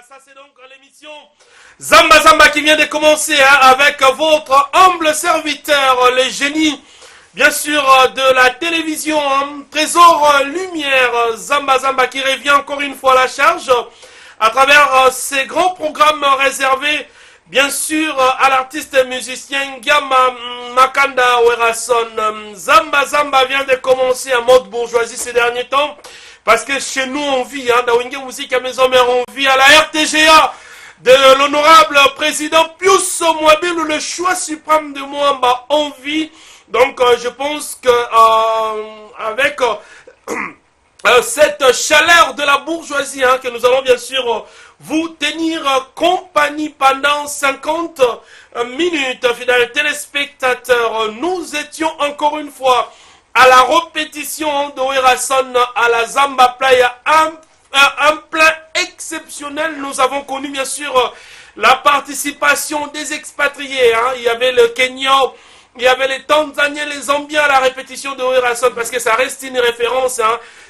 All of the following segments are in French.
Ça c'est donc l'émission Zamba Zamba qui vient de commencer avec votre humble serviteur, les génies, bien sûr, de la télévision, Trésor Lumière, Zamba Zamba qui revient encore une fois à la charge à travers ces grands programmes réservés, bien sûr, à l'artiste musicien Gama Makanda Werason. Zamba Zamba vient de commencer en mode bourgeoisie ces derniers temps. Parce que chez nous, on vit, dans Wenge Musique à Maison Mère, on vit à la RTGA de l'honorable président Pius Mouabil, le choix suprême de Mwamba, on vit. Donc, je pense que avec cette chaleur de la bourgeoisie, que nous allons bien sûr vous tenir compagnie pendant 50 minutes, fidèles téléspectateurs. Nous étions encore une fois à la répétition de Werason à la Zamba Playa, un plein exceptionnel. Nous avons connu bien sûr la participation des expatriés. Il y avait le Kenya, il y avait les Tanzaniens, les Zambiens à la répétition de Werason, parce que ça reste une référence.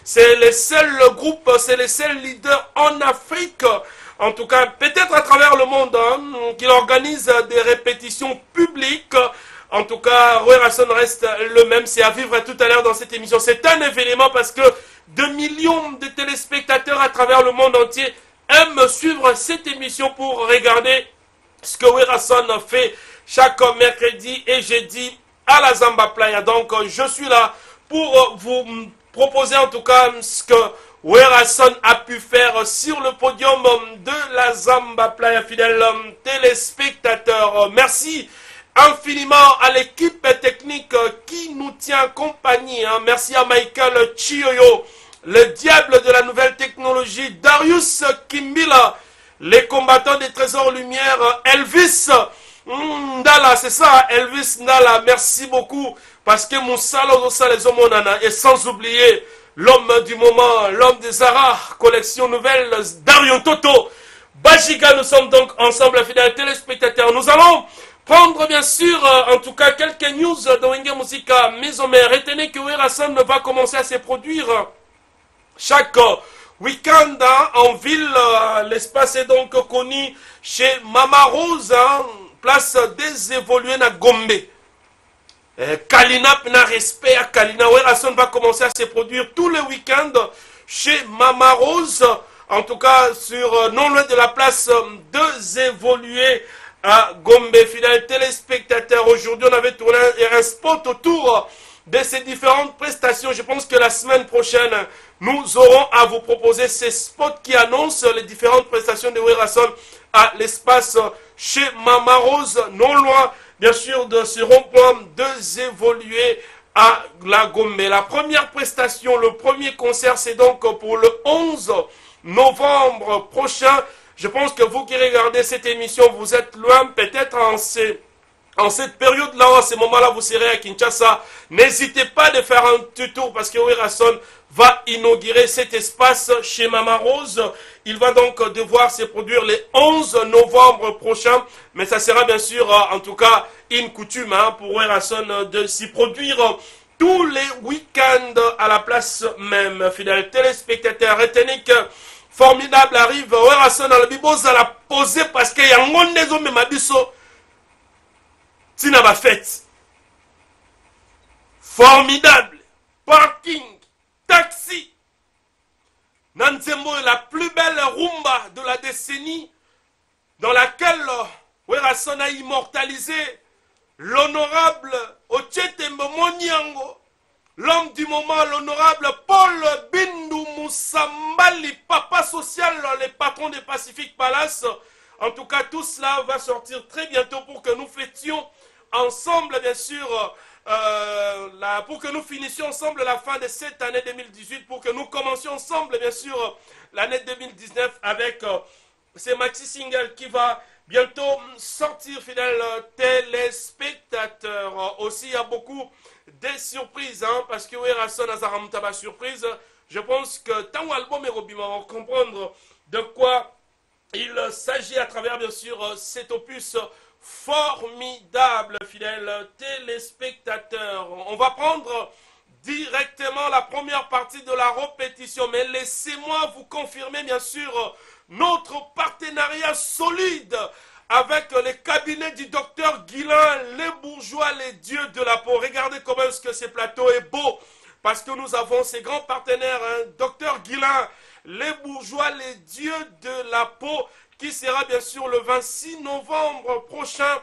C'est les seuls groupes, c'est les seuls leaders en Afrique, en tout cas peut-être à travers le monde, qui organisent des répétitions publiques. En tout cas, Werason reste le même, c'est à vivre tout à l'heure dans cette émission. C'est un événement parce que 2 millions de téléspectateurs à travers le monde entier aiment suivre cette émission pour regarder ce que Werason fait chaque mercredi et jeudi à la Zamba Playa. Donc, je suis là pour vous proposer en tout cas ce que Werason a pu faire sur le podium de la Zamba Playa, fidèles téléspectateurs. Merci infiniment à l'équipe technique qui nous tient compagnie. Merci à Michael Chioyo, le diable de la nouvelle technologie, Darius Kimbila, les combattants des trésors lumière, Elvis Ndala, c'est ça, Elvis Ndala, merci beaucoup, parce que Moussalo les Omonana, et sans oublier l'homme du moment, l'homme des Aras, collection nouvelle, Dario Toto, Bajiga. Nous sommes donc ensemble, fidèles téléspectateurs. Nous allons prendre bien sûr, en tout cas, quelques news de Wenge Musique Maison Mère. Retenez que Werason va commencer à se produire chaque week-end en ville. L'espace est donc connu chez Mama Rose, place des évolués à Gombe. Kalina, na respect à Kalina. Werason va commencer à se produire tous les week-ends chez Mama Rose. En tout cas, sur non loin de la place des évolués à Gombe. Fidèles téléspectateurs, aujourd'hui on avait tourné un spot autour de ces différentes prestations. Je pense que la semaine prochaine, nous aurons à vous proposer ces spots qui annoncent les différentes prestations de Werason à l'espace chez Mama Rose, non loin bien sûr de ce rond-point des évolués à la Gombe. La première prestation, le premier concert, c'est donc pour le 11 novembre prochain. Je pense que vous qui regardez cette émission, vous êtes loin, peut-être en cette période-là, en ce moment-là, vous serez à Kinshasa. N'hésitez pas de faire un petit tour parce que Werason va inaugurer cet espace chez Mama Rose. Il va donc devoir se produire le 11 novembre prochain. Mais ça sera bien sûr, en tout cas, une coutume pour Werason de s'y produire tous les week-ends à la place même. Fidèles téléspectateurs, retenez que formidable arrive, Werason à la Biboz à la poser parce qu'il y a un monde des hommes mabiso. Tina ba fête. Formidable. Parking. Taxi. Nanzembo est la plus belle rumba de la décennie dans laquelle Werason a immortalisé l'honorable Ochetembo Moniango. L'homme du moment, l'honorable Paul Bindu Moussambali, papa social, les patrons des Pacific Palace. En tout cas, tout cela va sortir très bientôt pour que nous fêtions ensemble, bien sûr, pour que nous finissions ensemble la fin de cette année 2018, pour que nous commencions ensemble, bien sûr, l'année 2019 avec ces maxi singles qui va bientôt sortir, fidèles téléspectateurs. Aussi, il y a beaucoup de surprises, parce que Werason a Zaramtaba surprise. Je pense que tant l'album est robima, on va comprendre de quoi il s'agit à travers, bien sûr, cet opus formidable, fidèles téléspectateurs. On va prendre directement la première partie de la répétition, mais laissez-moi vous confirmer, bien sûr, notre partenariat solide avec les cabinets du docteur Guillain, les bourgeois, les dieux de la peau. Regardez comment est-ce que ce plateau est beau, parce que nous avons ces grands partenaires, hein, docteur Guillain, les bourgeois, les dieux de la peau, qui sera bien sûr le 26 novembre prochain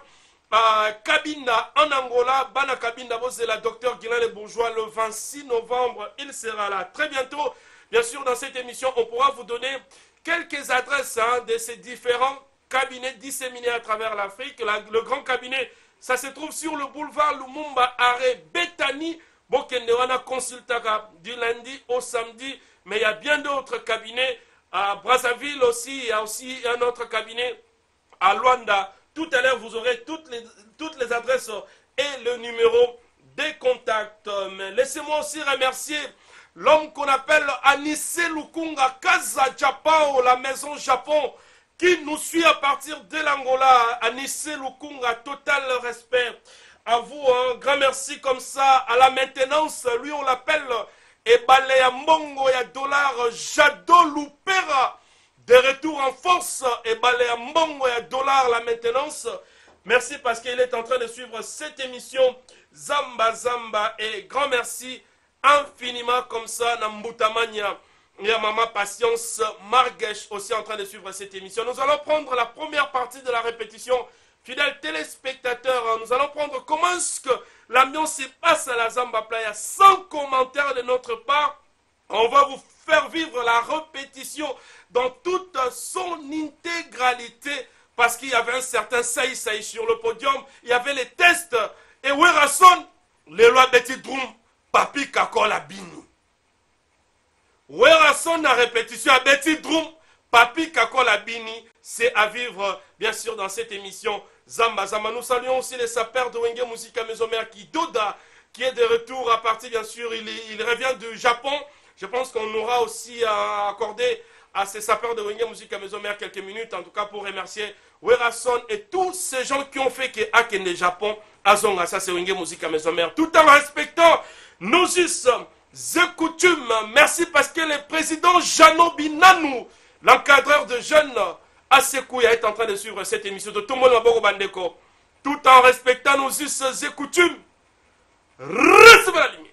à Cabinda, en Angola. Bana Cabinda, c'est la docteur Guillain, les bourgeois, le 26 novembre, il sera là. Très bientôt, bien sûr, dans cette émission, on pourra vous donner quelques adresses hein, de ces différents cabinets disséminés à travers l'Afrique. Le grand cabinet, ça se trouve sur le boulevard Lumumba, arrêt Bethany, Bokendewana Consultaka, du lundi au samedi. Mais il y a bien d'autres cabinets. À Brazzaville aussi, il y a aussi un autre cabinet à Luanda. Tout à l'heure, vous aurez toutes les adresses et le numéro des contacts. Mais laissez-moi aussi remercier l'homme qu'on appelle Anissé Lukunga, Casa Japao, la maison Japon, qui nous suit à partir de l'Angola. Anissé Lukunga, total respect à vous. Un grand merci comme ça à la maintenance. Lui, on l'appelle Ebalea Mbongo ya dollar Jado Lupera. De retour en force, Ebalea Mbongo ya dollar la maintenance. Merci parce qu'il est en train de suivre cette émission Zamba Zamba. Et grand merci infiniment comme ça, Nambutamania. Il y a Maman Patience Margesh aussi en train de suivre cette émission. Nous allons prendre la première partie de la répétition. Fidèles téléspectateurs, nous allons prendre comment est-ce que l'ambiance se passe à la Zamba Playa sans commentaire de notre part. On va vous faire vivre la répétition dans toute son intégralité parce qu'il y avait un certain Saï sur le podium. Il y avait les tests. Et Werason, les lois Betty Drum, Papi Kakola Bini. Werason à répétition à Betty Drum, Papi Kakola Bini. C'est à vivre, bien sûr, dans cette émission Zamba Zamba. Nous saluons aussi les sapeurs de Wenge Musica Maison-Mère qui Doda, qui est de retour à partir, bien sûr, il revient du Japon. Je pense qu'on aura aussi à accorder à ces sapeurs de Wenge Musica Maison-Mère quelques minutes, en tout cas pour remercier Werason et tous ces gens qui ont fait que Akende Japon, Azonga, ça c'est Wenge Musica Maison-Mère, tout en respectant nos us et coutumes. Merci parce que le président Jano Binanou, l'encadreur de jeunes, Asekouya est en train de suivre cette émission de Tomo Maboro Bandeko, tout en respectant nos us et coutumes. Recevez la lumière.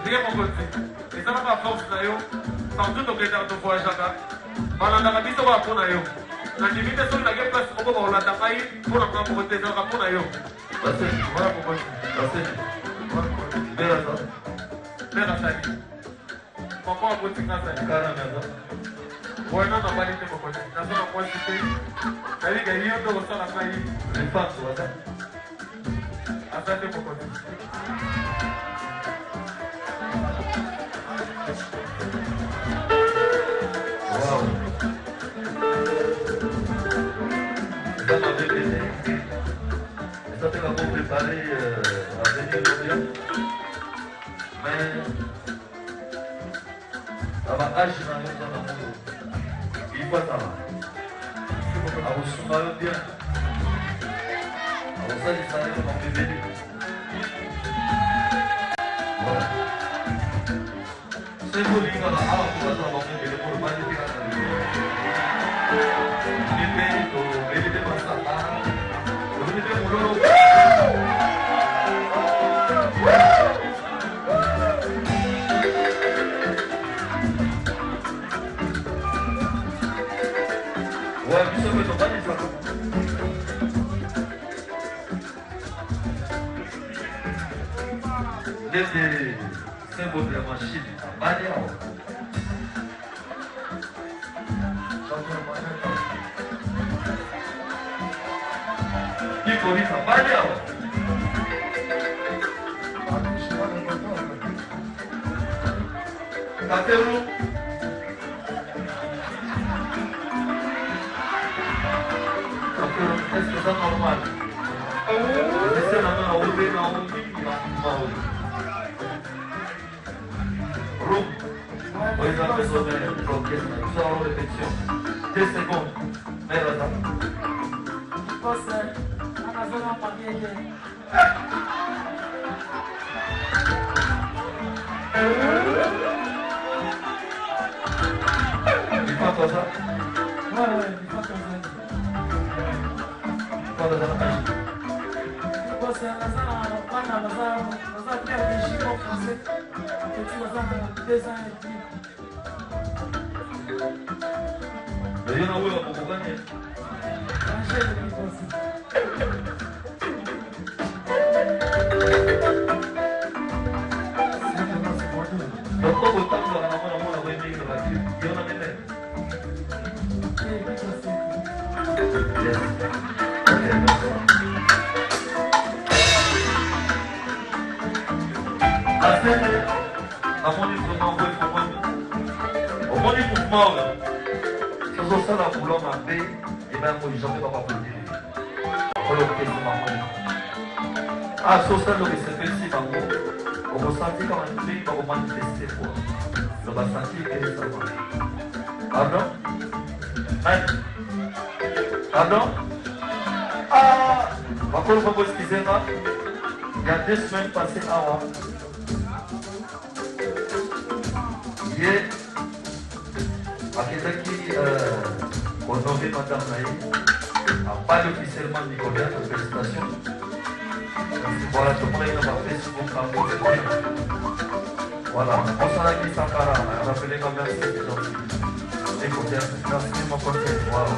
ndenge mokonzi ezalaka force na yo partout tokendaka tovoyageaka balandaka biso kaka mpo na yo nandimi te soki nake place moko bakolanda ngai mpo na nga moko te ezalaka mpo na yo voilà mokonzi mbera sali mama abotinga sali wana nabali te mokonzi naza na mwasi te nayika yo nde kosala ngai asante mokonzi Wow. Ça m'avait plaisir. Ça fait qu'on préparer à venir l'Orient. Mais ça va agir dans le monde. Il faut ça va. À vous soumettre bien. À vous ça, il s'arrête dans le bébé. Voilà. C'est pour lui qu'on a des symboles de la machine, Nicolita, Badiao. Cateru. Est-ce que c'est normal? C'est la main à ouvrir dans le Roux. Oui, la personne est bloquée. Nous allons répétition. 2 secondes. Mais là, il faut comme ça? Ouais, il faut comme ça. Quando ela está você ela está na terra de Chico você eu tinha usado 10 anos eu não vou para o banheiro eu estou botando a mão na mão e eu não me lembro. Omoni mouvement tozosala boulot mabe ebango jamais bapaplaudir oyo okesi bango sosala okesepelisi bango okosanti kaka mpe bakomanifeste kwa lo basanti ekelisama pardon pardon bakolo bango eskizenga il y a 2 semaines passées awa ye akendaki honoré madame naye apali officiellement Nicolas félicitations voilà tomonaki na bafacebook bango voilà osalaki Sankara rappelenga merci écoutez merci mon conseil voilà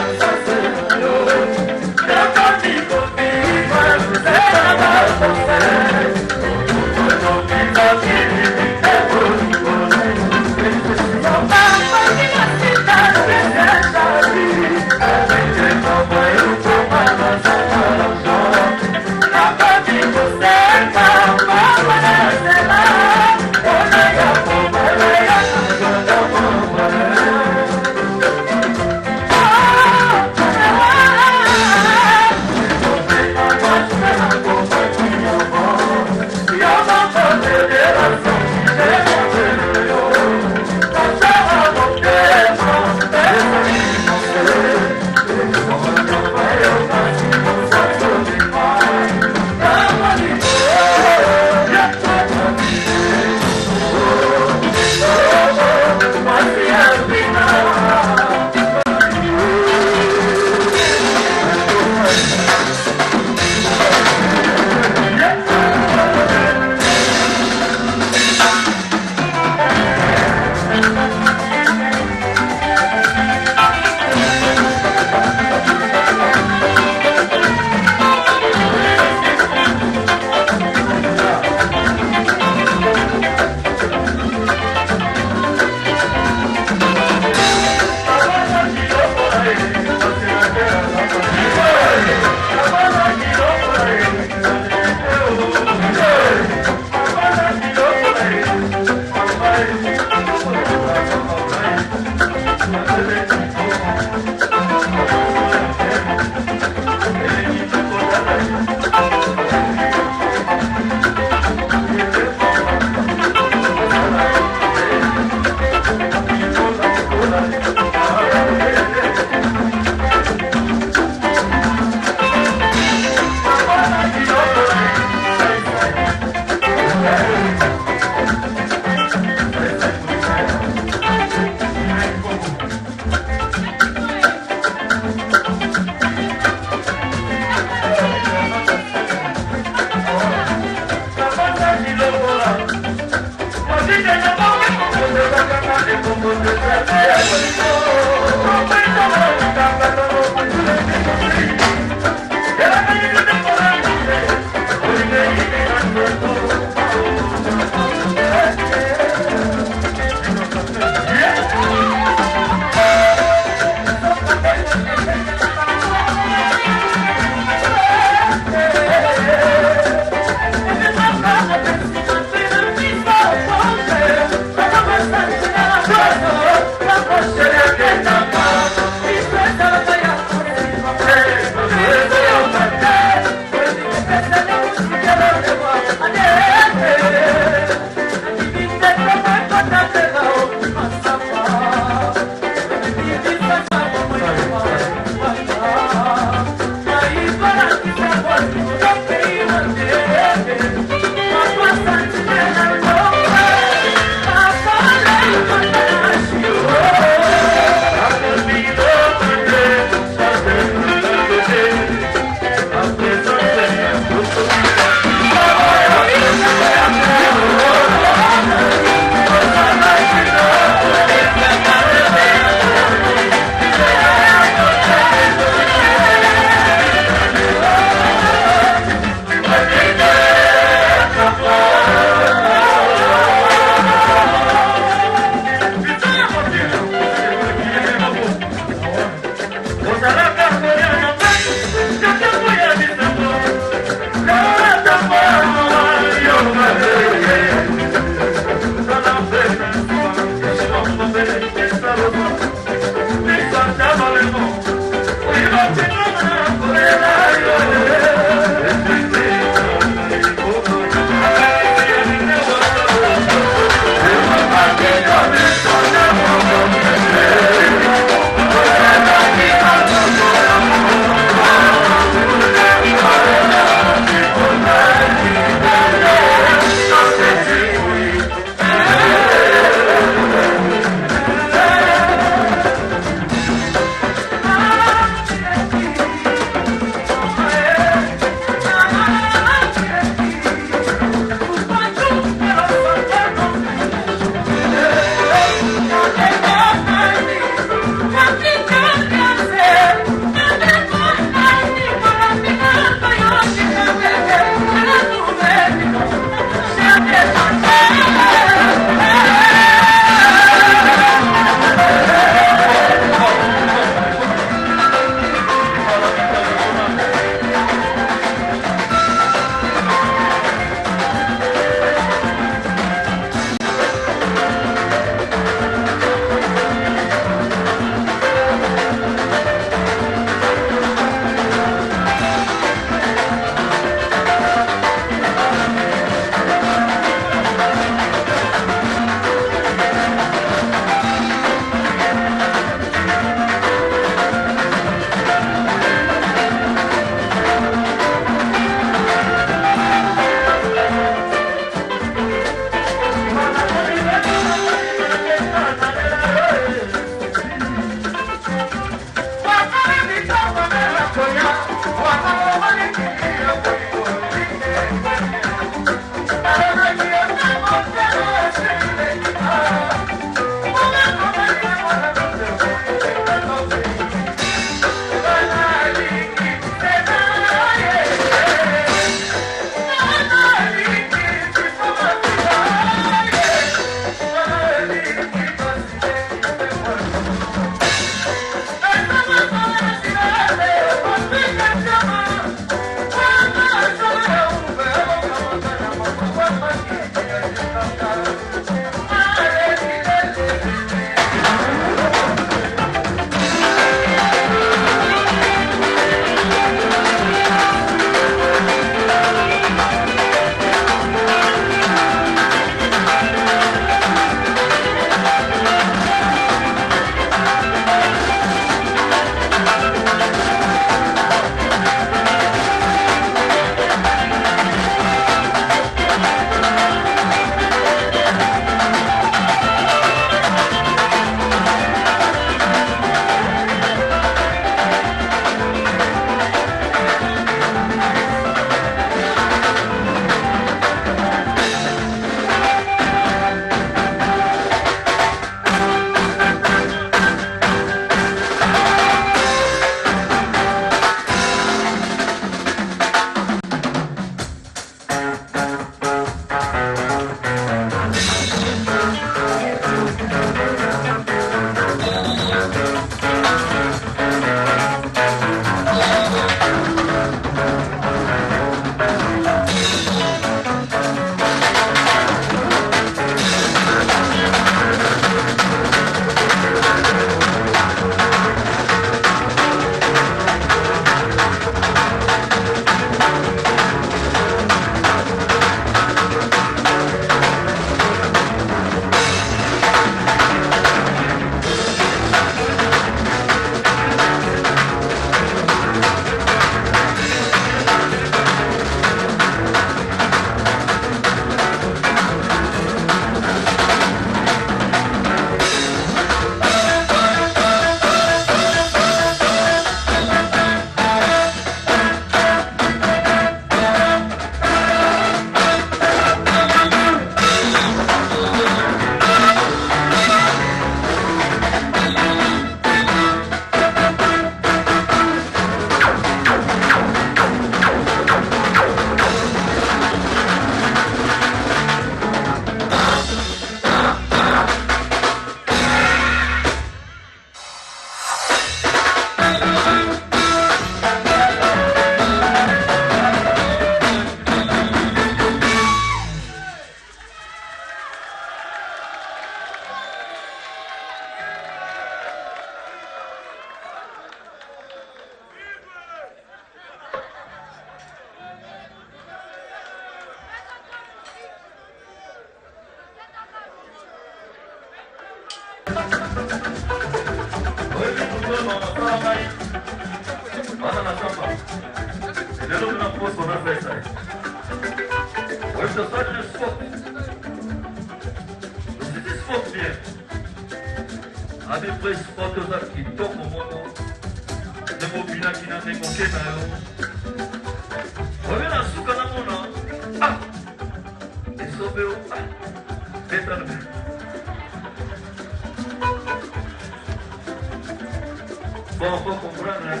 Bon, faut comprendre, hein.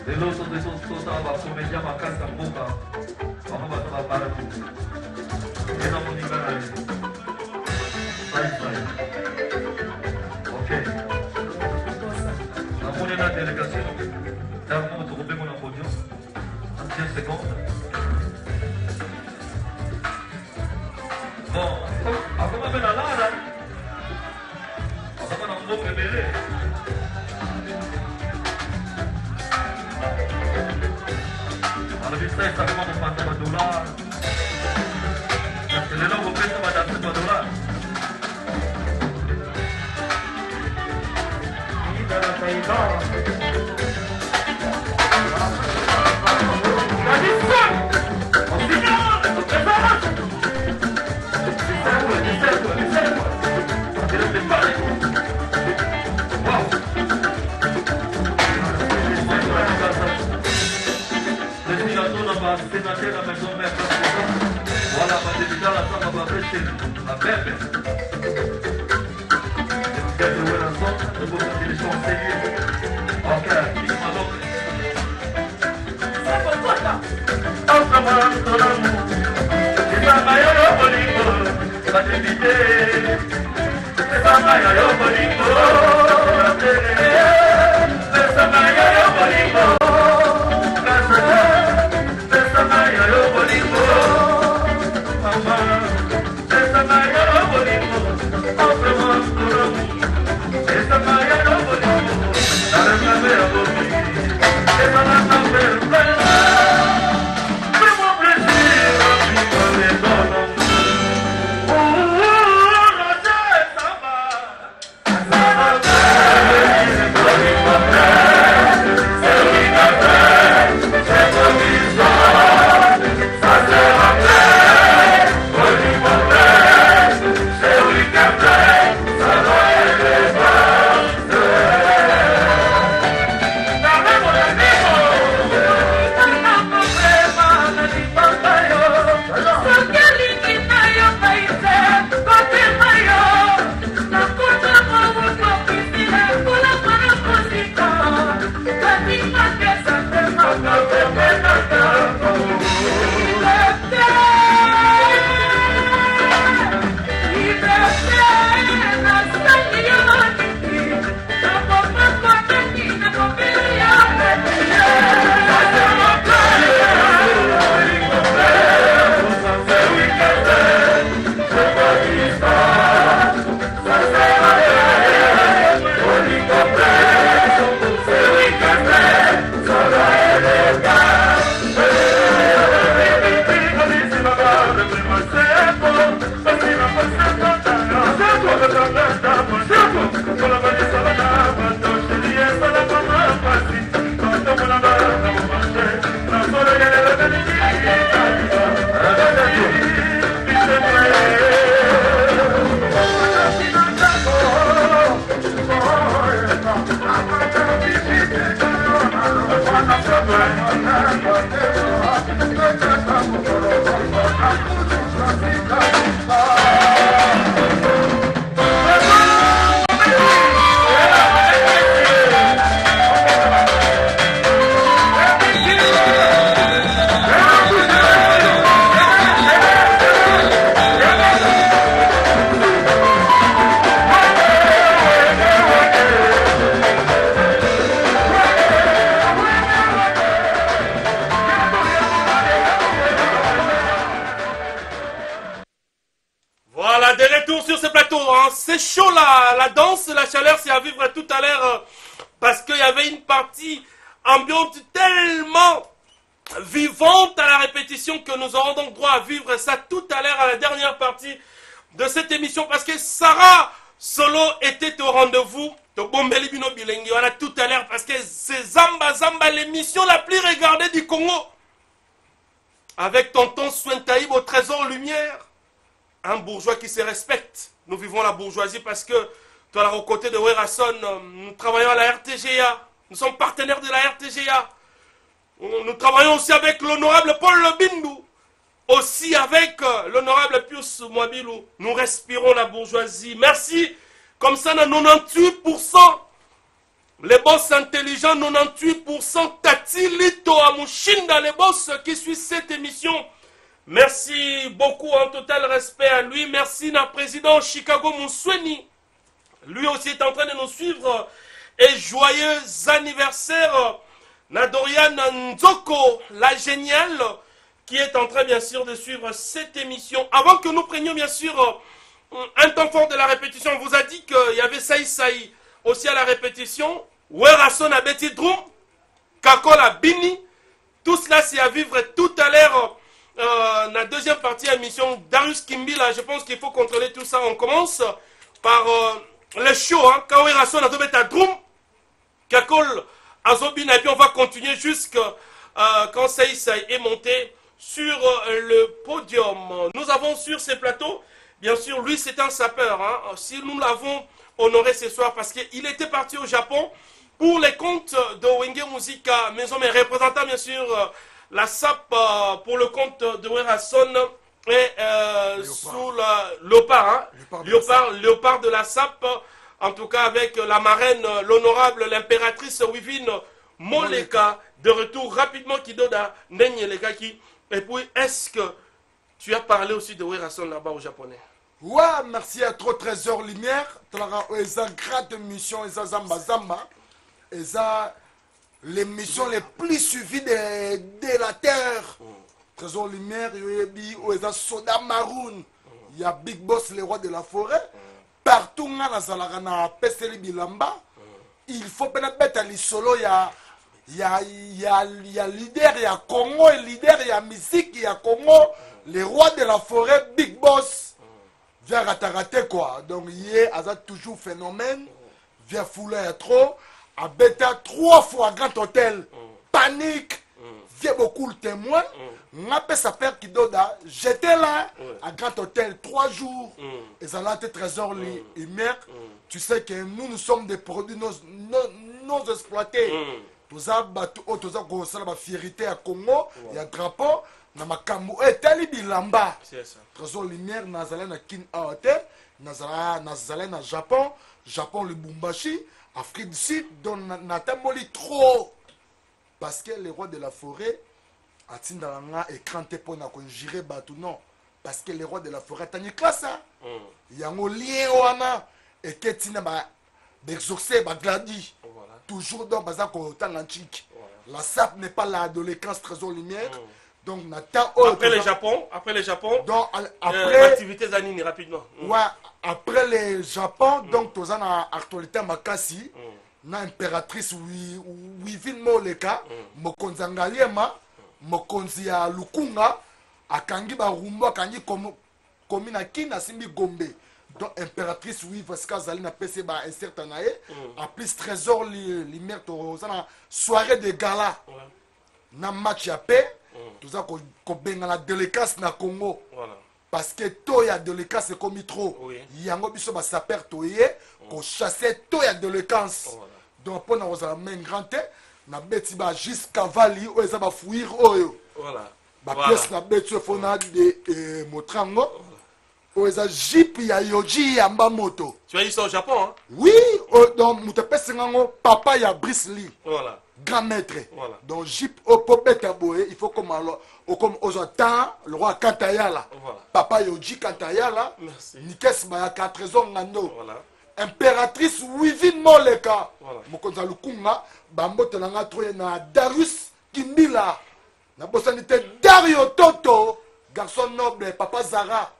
De l'autre côté, tout ça va comédien ma casse en boca. On va faire parler. Et dans mon niveau, ok. La monnaie de la délégation, d'abord, vous trouvez mon podium. En 15 secondes. Bon, avant de venir là, on va faire un beau bébé. Lebih saya sama memantau dolar. Jadi lo bukan cuma dapat dolar. Ini dalam kaidah. Jadi pun, opsinya, kebenaran. Bisa. Tidak berbalik. Wow. Sénateur la maison mère voilà ma débutant la femme va prêcher la bébé c'est le la zone de vos télévisions sérieux ok il m'a donc c'est pour toi ça entre moi dans l'amour c'est ça ma yo bolingo la débité c'est ça ma yo bolingo la télé c'est ça ma yo bolingo C'est chaud là, la danse, la chaleur, c'est à vivre tout à l'heure parce qu'il y avait une partie ambiante tellement vivante à la répétition que nous aurons donc droit à vivre ça tout à l'heure à la dernière partie de cette émission parce que Sarah Solo était au rendez-vous de Bombeli Bino Bilengi. On a tout à l'heure parce que c'est Zamba Zamba, l'émission la plus regardée du Congo. Avec tonton Swentaïb au Trésor Lumière. Un bourgeois qui se respecte. Nous vivons la bourgeoisie parce que, toi, aux côtés de Werason, nous travaillons à la RTGA. Nous sommes partenaires de la RTGA. Nous travaillons aussi avec l'honorable Paul Lobindou. Aussi avec l'honorable Pius Mwabilou. Nous respirons la bourgeoisie. Merci. Comme ça, on a 98%. Les boss intelligents, 98%. Tati Lito Amushinda, les boss qui suivent cette émission. Merci beaucoup, en total respect à lui. Merci, notre président Chicago Mousweni. Lui aussi est en train de nous suivre. Et joyeux anniversaire, Nadorian Nzoko, la géniale, qui est en train, bien sûr, de suivre cette émission. Avant que nous prenions, bien sûr, un temps fort de la répétition, on vous a dit qu'il y avait Saï Saï aussi à la répétition. Werason à Betty Drum, Kakol à Bini. Tout cela, c'est à vivre tout à l'heure. La deuxième partie de l'émission, Darius Kimbila, je pense qu'il faut contrôler tout ça. On commence par le show. Quand Werason a tombé à Drum, Kakol à Zobina, et puis on va continuer jusqu'à quand Saï Saï est monté sur le podium. Nous avons sur ces plateaux, bien sûr, lui c'est un sapeur. Si nous l'avons honoré ce soir parce qu'il était parti au Japon pour les comptes de Wenge Musica Maison, mais représentant bien sûr la SAP pour le compte de Werason et sous Léopard de la SAP, en tout cas avec la marraine, l'honorable, l'impératrice Wivine Moleka, de retour rapidement Kidoda, Nenyelekaki. Et puis, est-ce que tu as parlé aussi de Werason là-bas au japonais? Ouais, merci à trop Trésor Lumière. Ils ont grande mission, ils ont Zamba Zamba. Ils ont l'émission les plus suivies de la Terre. Trésor Lumière, ils ont Soda Maroon. Il y a Big Boss, les rois de la forêt. Partout, dans la Peseli Bilamba, il faut peut-être aller solo. Il y a leader, il y a Congo, et leader, il y a musique, il y a Congo. Les rois de la forêt, Big Boss. Vient rater quoi. Donc, il y a toujours phénomène. Vient fouler trop. À Beta, 3 fois Grand Hôtel. Panique. Vient beaucoup le témoin. N'a sa père qui doda. J'étais là à Grand Hôtel 3 jours. Et ça a été Trésor Lumière. Tu sais que nous sommes des produits non exploités. Tous la fierté à Congo. Il y a drapeau. Na makambo etali bilamba. Trésor Lumière nazala na Kin Hotel, nazala na Japon, Lubumbashi, Afrique du Sud, donc natamboli trop. Parce que les rois de la forêt atindanga écran te pona ko gérer batu non. Parce que les rois de la forêt tani classe ça. Yango lien wana et que tina ba d'exorcer ba gladi. Toujours dans bazako tanganchik. La SAP n'est pas l'adolescence Trésor Lumière. Donc, après le Japon, donc, après l'activité Zanini rapidement. Ouais, après le Japon, donc tu as actualité Makasi, na impératrice Wivine Moleka, mokonzi Ngaliema, mokonzi ya Lukunga, akangi barumbo, akangi komina kina simbi Gombe. Donc impératrice Wiveska Zali na PC ba insert nae, a plus Trésor Lumière to na soirée de gala. Na match ya paix. Tout ça qu'on la délicatesse na Congo. Voilà. Parce que toi y a délicatesse c'est comme trop. Yango biso ba saper toye qu'on chasser toi y a délicatesse. Donc pour nous la main grande na beti ba jusqu'à vali ou ça va fuir oyo. Voilà. Ba pièce na beti fona de motrango. Ou ça jeep ya yoji ya moto. Tu as dit ça au Japon hein? Oui, donc mutapesi ngango papa ya Brice Lee. Voilà. Grand maître. Voilà. Donc, Jip au Pobetaboé, il faut comme aux temps, le roi Kantayala. Voilà. Papa Yoji Kantayala. Merci. Nikes Bayaka, Trésor Nando. Voilà. Impératrice Wivine Moleka. Voilà. Mokonza Lukunga. Bambote Nanga Troye na Darius Kimbila. Na Bossanité Dario Toto. Garçon noble, Papa Zara.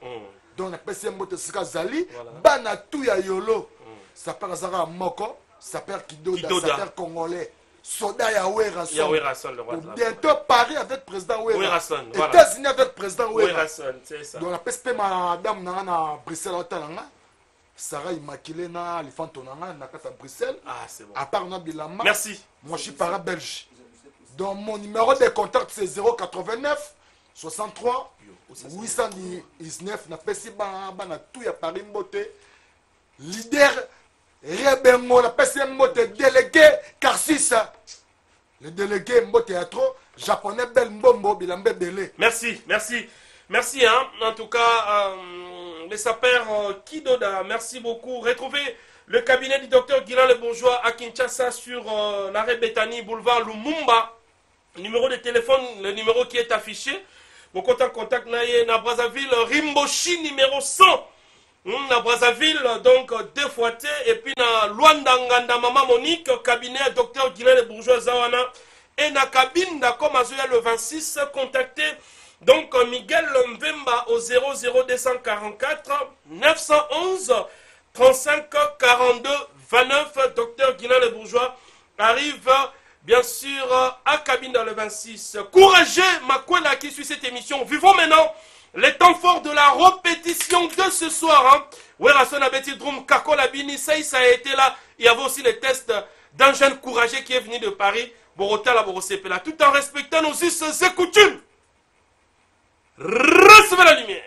Donc, on appelle ça Mbote Sika Zali. Bana Touya Yolo. Ça perd Zara Moko. Ça perd Kidoda. Ça perd Congolais. Soda ya Werason. Bientôt Paris avec président Werason. États-Unis avec président Werason. C'est ça. Donc la PSP madame na Bruxelles Otalanga. Sarah Immaculée na Lifantonanga na kata Bruxelles. Ah, c'est bon. À part na Bilama. Merci. Moi je suis para belge. Donc mon numéro de contact c'est 089 63 819 na pesi bana tout ya Paris Mbote. Leader Rebengo na pesi Mbote délégué Karsisa. Le délégué Mbote Théâtre japonais Bel Mbombo Bilambe Belé. Merci, merci. Merci, hein. En tout cas, les sapeurs Kidoda, merci beaucoup. Retrouvez le cabinet du docteur Guilain Le Bourgeois à Kinshasa sur l'arrêt Bethany, boulevard Lumumba. Numéro de téléphone, le numéro qui est affiché. Vous comptez en contact na Brazzaville, Rimboshi numéro 100. Na Brazzaville, donc 2 fois T. Et puis na Luanda Nganda Mama Monique, cabinet docteur Guilain Le Bourgeois Zawana. Et na cabine, comme Azuya le 26, contactez donc Miguel Mvemba au 00244 911 35 42 29. Docteur Guilain Le Bourgeois arrive bien sûr à cabine dans le 26. Courageux, Makwela qui suit cette émission. Vivons maintenant les temps forts de la répétition de ce soir. Werason Abeti Drum, Kakola Bini, ça a été là. Il y avait aussi les tests d'un jeune courageux qui est venu de Paris, Borota la Borosepela, tout en respectant nos us et coutumes. Recevez la lumière.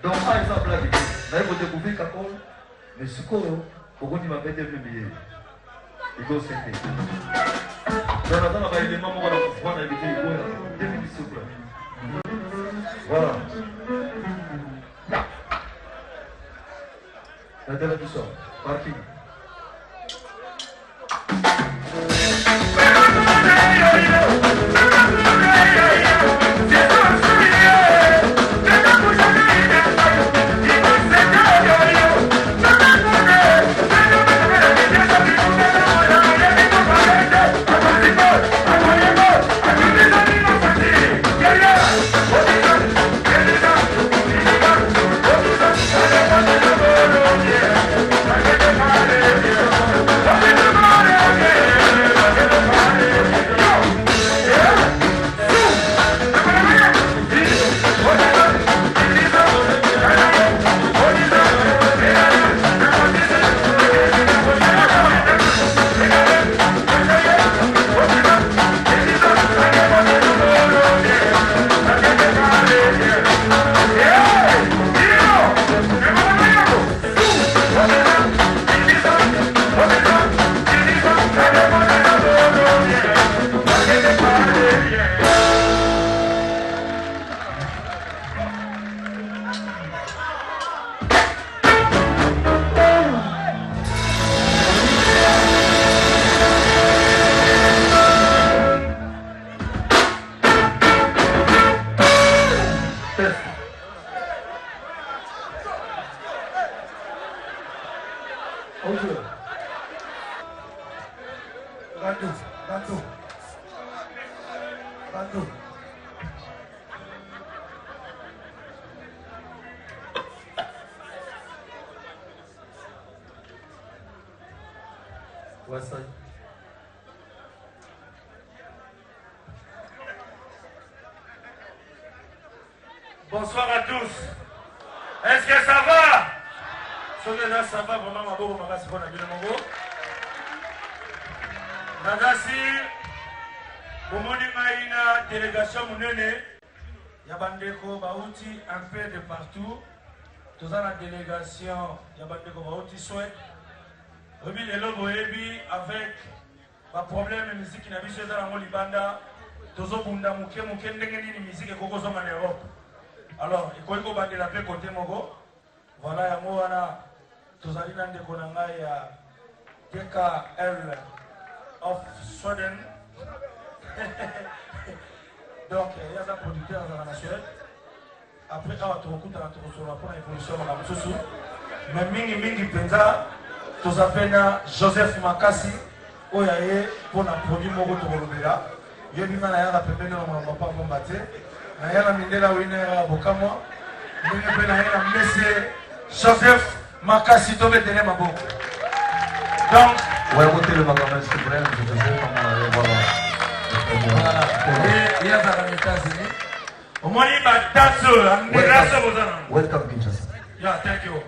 Donc, par exemple, là, vous avez découvert Kakon, mais ce qu'on a dit, m'a fait des billets. Il doit s'aider. Dans la zone, il y a des mamans qui ont habité, il doit des billets, s'il vous plaît. Voilà. La télévision, parking. Bonsoir à tous. Est-ce que ça va? Là, ça va vraiment, ma bonne amie, bonne amie, mon beau. Nagasi, Bomoni Maïna, délégation Mounene, Yabandeko Bauti un peu de partout. Tous la délégation Yabandeko Bauti souhaite. Rebi les lobos avec un problème de musique qui n'a pas besoin de Libanda. Tous au bunda muke ndengeni musique et koko en Europe. Alors, il faut que vous la paix côté Mogo. Voilà, ya moana. Tous allez dans des konangai ya TKL of Sweden. Donc, il y a un producteur dans la Suède. Après, quand on trouve la pour l'évolution de la Moussou. Mais Mingi Penza, tout ça fait Joseph Makassi, où il y a pour la produit Mogo Torobela. Il y a une pépé dans mon papa Bombaté. Il y a un Mindela Winner Bokamwa. Il y a un monsieur Joseph Makassi, Tobé Tene Mabo. Donc, ouais, écoutez le magasin, s'il vous plaît, je sais comment voilà. Voilà. Il y a des États-Unis. Au moins, il y a des danseurs. Welcome, Kinshasa. Yeah, thank you.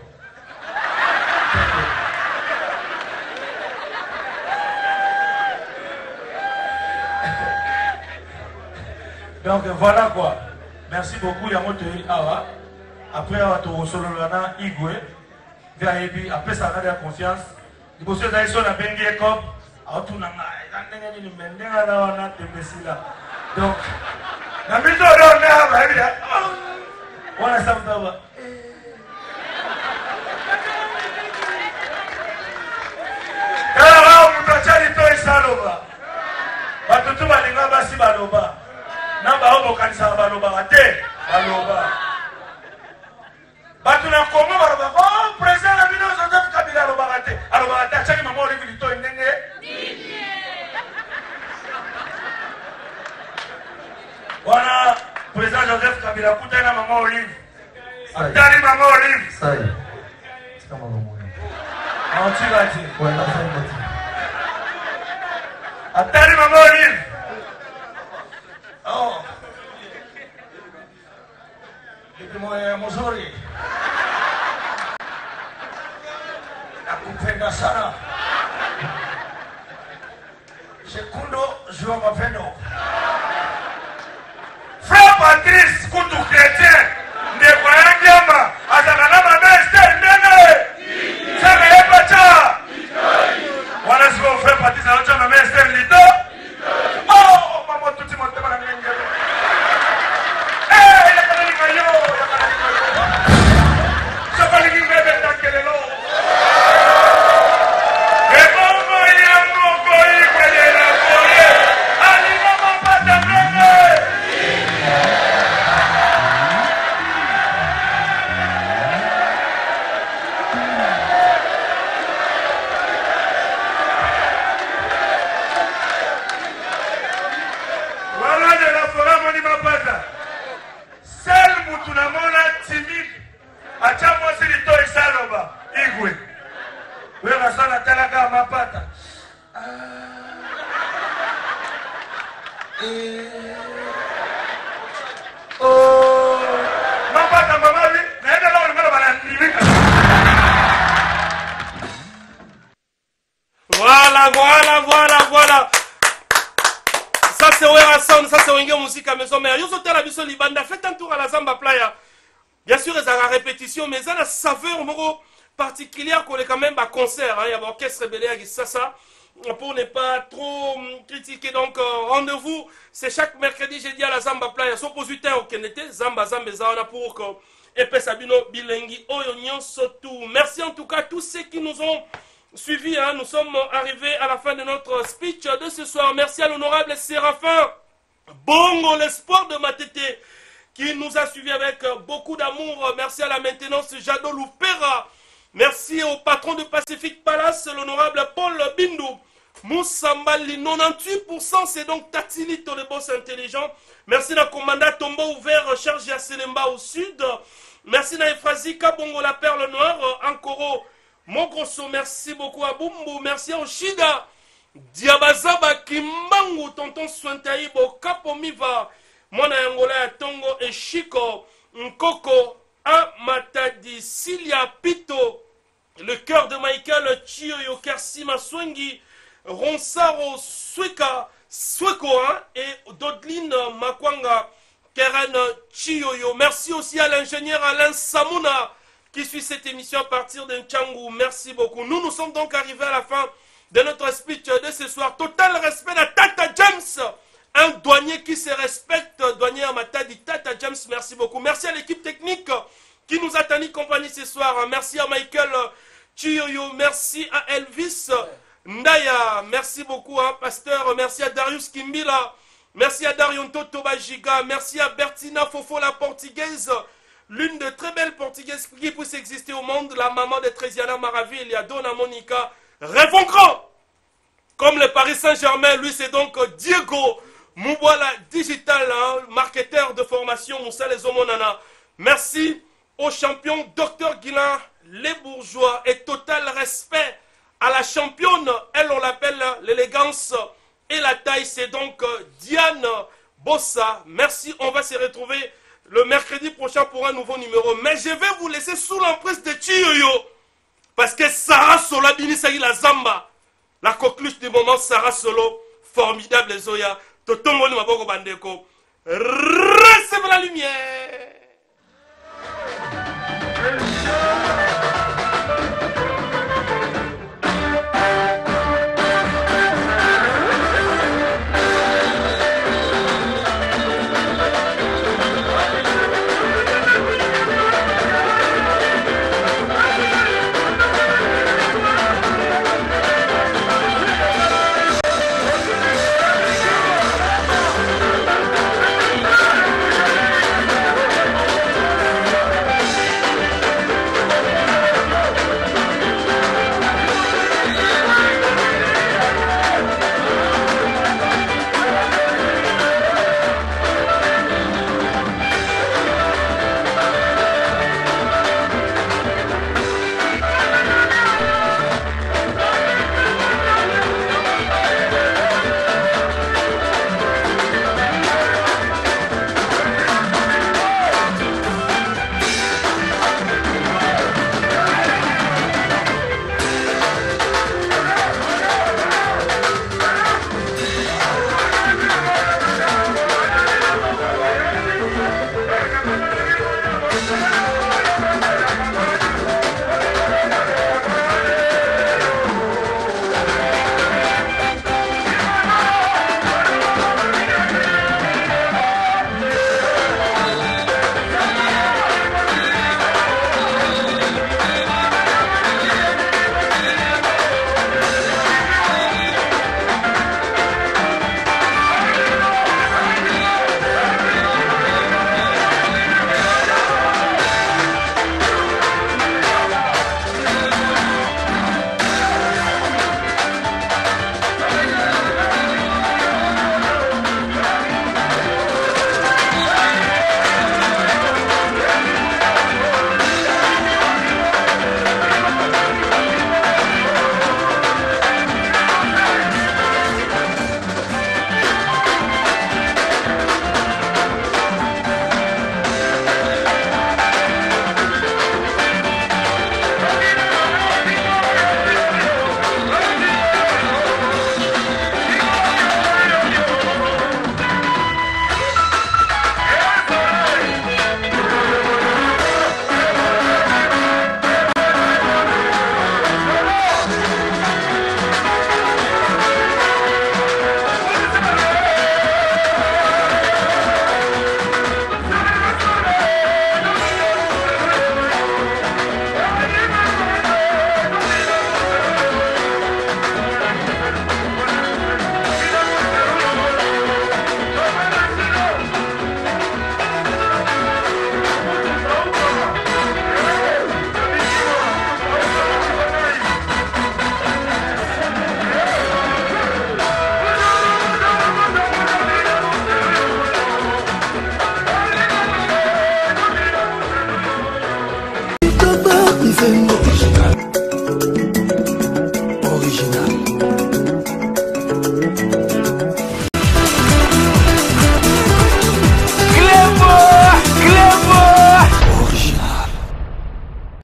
Donc voilà quoi. Merci beaucoup, Yamoto Awa. Après, on va te recevoir Igwe. Après, ça a de la confiance. Il faut que tu aies sur la bengue comme. Donc, la mise au l'honneur, on a ça. Alors, on peut dire que c'est Saloba. Batutu balinga basi baloba. Namba obo kanisa baloba bate baloba. Batu na Congo baloba. Oh, président la bino Joseph Kabila baloba bate. Aloba bate chaki mamo rivilito ndenge. Voilà, président Joseph Kabila kutana mama Olive. Atari mama Olive. Ça y est. C'est comment on dit? Anti-Bati. Ouais, là, ça y est. Atari mama Olive. Oh. Depuis Mozori. Nakupenda sana. Sekundo João Mapendo. Frère Patrice Koutou Chrétien. Ndekwa Azakana Mabeste Nene. Saka Yepacha. Wana siko frère Patrice Aocha Mabeste Lito. Oh, maman tout le monde te m'a ngenge. Eh, yakana likayo, yakana likayo. Saka likimbe takelelo. Ebomo yango koi kwela koi. Alima mapata ngenge. Voilà de la forêt Monima Pata. Seul Moutounamona timide. Acha mosi lito isaloba. Igwe. Wewe sana talaka mapata. Oh. Mapata mamavi. Naenda lao nimara bana nivika. Voilà. Ça c'est Wera Sound, ça c'est Wenge Musique à Maison Mère. Yo sauté la biso Libanda, faites un tour à la Zamba Playa. Bien sûr, ils ont la répétition, mais ils ont la saveur particulière qu'on est quand même à concert. Il y a l'orchestre Belé à Gissassa. Pour ne pas trop critiquer, donc rendez-vous, c'est chaque mercredi, jeudi à la Zamba Playa. Son positeur au Kenete, Zamba Zambeza, pour que Epe Sabino Bilengi, Oyonyon Sotou. Merci en tout cas à tous ceux qui nous ont suivis. Hein. Nous sommes arrivés à la fin de notre speech de ce soir. Merci à l'honorable Séraphin Bongo, l'espoir de Matete, qui nous a suivis avec beaucoup d'amour. Merci à la maintenance Jado Loupera. Merci au patron de Pacific Palace, l'honorable Paul Bindou. Moussambali, 98%, c'est donc Tatilito, le boss intelligent. Merci à commandant Tombo ouvert, chargé à Selemba au sud. Merci à Efrazika Bongo, la perle noire, Ankoro, Mogrosso. Merci beaucoup à Bumbu. Merci à Oshida, Diabazaba, Kimbangu, Tonton Swentaïbo, Kapomiva, Mona Angola, Tongo et Chico, Nkoko, Amatadi, Silia Pito, le cœur de Michael Chioyo, Kersima Swengi, Ronsaro Sweka, Sweko, et Dodline Makwanga, Keren Chioyo. Merci aussi à l'ingénieur Alain Samouna qui suit cette émission à partir de Ntchangou. Merci beaucoup. Nous sommes donc arrivés à la fin de notre speech de ce soir. Total respect à Tata James, un douanier qui se respecte, douanier Amatadi. Tata James, merci beaucoup. Merci à l'équipe technique qui nous a tenu compagnie ce soir. Merci à Michael Chioyo, merci à Elvis Ndaya, merci beaucoup, hein, pasteur. Merci à Darius Kimbila, merci à Darionto Tobajiga, merci à Bertina Fofo, la portugaise, l'une des très belles portugaises qui puisse exister au monde, la maman de Trésiana Maraville, et à Donna Monica. Rêvons grand, comme le Paris Saint-Germain. Lui, c'est donc Diego Mouboala, digital, hein, marketeur de formation, Moussa Les Omonana. Merci au champion Dr Guilain Les Bourgeois, et total respect à la championne, elle on l'appelle l'élégance et la taille, c'est donc Diane Bossa. Merci, on va se retrouver le mercredi prochain pour un nouveau numéro, mais je vais vous laisser sous l'emprise de Chioyo, parce que Sarah Solo Binisagi la Zamba, la coqueluche du moment, Sarah Solo, formidable Zoya, Totomoni Maboko Bandeko, recevez la lumière.